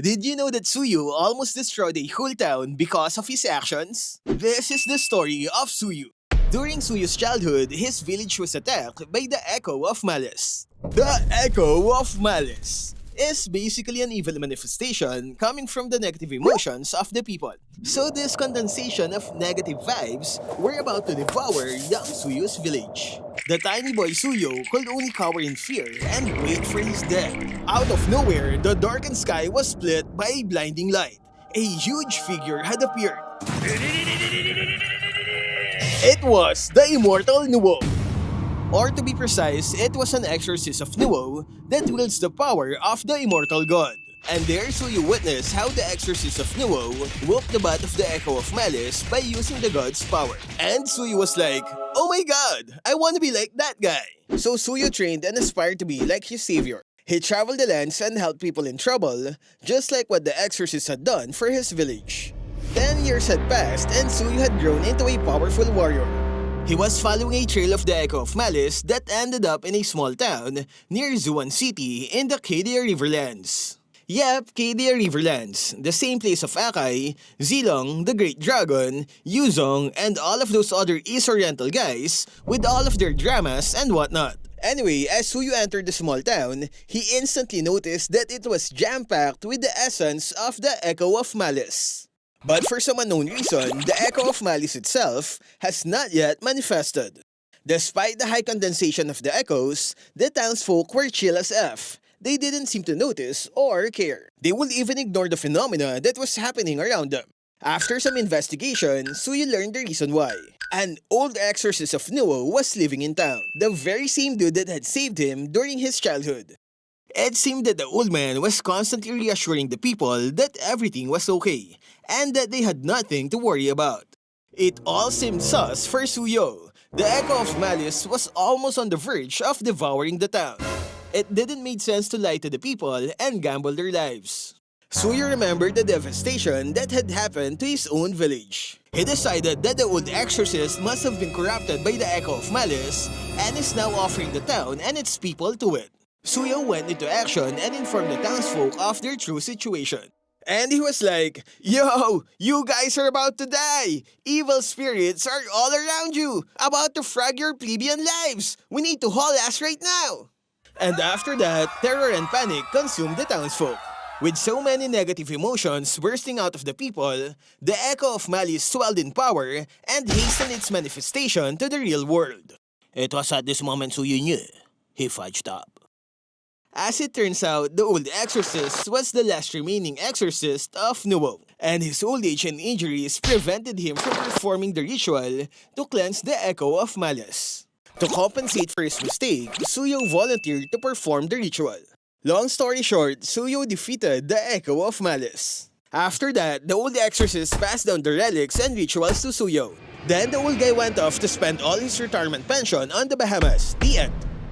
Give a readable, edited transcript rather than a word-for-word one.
Did you know that Suyou almost destroyed a whole town because of his actions? This is the story of Suyou. During Suyou's childhood, his village was attacked by the Echo of Malice. The Echo of Malice is basically an evil manifestation coming from the negative emotions of the people. So this condensation of negative vibes were about to devour young Suyou's village. The tiny boy Suyou could only cower in fear and wait for his death. Out of nowhere, the darkened sky was split by a blinding light. A huge figure had appeared. It was the Immortal Nuo. Or to be precise, it was an Exorcist of Nuo that wields the power of the Immortal God. And there Suyou witnessed how the Exorcist of Nuo whooped the butt of the Echo of Malice by using the god's power. And Suyou was like, oh my god, I want to be like that guy. So Suyou trained and aspired to be like his savior. He traveled the lands and helped people in trouble, just like what the Exorcist had done for his village. 10 years had passed and Suyou had grown into a powerful warrior. He was following a trail of the Echo of Malice that ended up in a small town near Zuan City in the Kadia Riverlands. Yep, Kadia Riverlands, the same place of Akai, Zilong, the Great Dragon, Yuzong, and all of those other East Oriental guys with all of their dramas and whatnot. Anyway, as Suyou entered the small town, he instantly noticed that it was jam-packed with the essence of the Echo of Malice. But for some unknown reason, the Echo of Malice itself has not yet manifested. Despite the high condensation of the echoes, the townsfolk were chill as F. They didn't seem to notice or care. They would even ignore the phenomena that was happening around them. After some investigation, Suyou learned the reason why. An old Exorcist of Nuo was living in town, the very same dude that had saved him during his childhood. It seemed that the old man was constantly reassuring the people that everything was okay, and that they had nothing to worry about. It all seemed sus for Suyou. The Echo of Malice was almost on the verge of devouring the town. It didn't make sense to lie to the people and gamble their lives. Suyou remembered the devastation that had happened to his own village. He decided that the old exorcist must have been corrupted by the Echo of Malice and is now offering the town and its people to it. Suyou went into action and informed the townsfolk of their true situation. And he was like, yo, you guys are about to die! Evil spirits are all around you, about to frag your plebeian lives! We need to haul ass right now! And after that, terror and panic consumed the townsfolk. With so many negative emotions bursting out of the people, the Echo of Malice swelled in power and hastened its manifestation to the real world. It was at this moment Suyou knew he fudged up. As it turns out, the old exorcist was the last remaining exorcist of Nuo, and his old age and injuries prevented him from performing the ritual to cleanse the Echo of Malice. To compensate for his mistake, Suyou volunteered to perform the ritual. Long story short, Suyou defeated the Echo of Malice. After that, the old exorcist passed down the relics and rituals to Suyou. Then the old guy went off to spend all his retirement pension on the Bahamas. The end.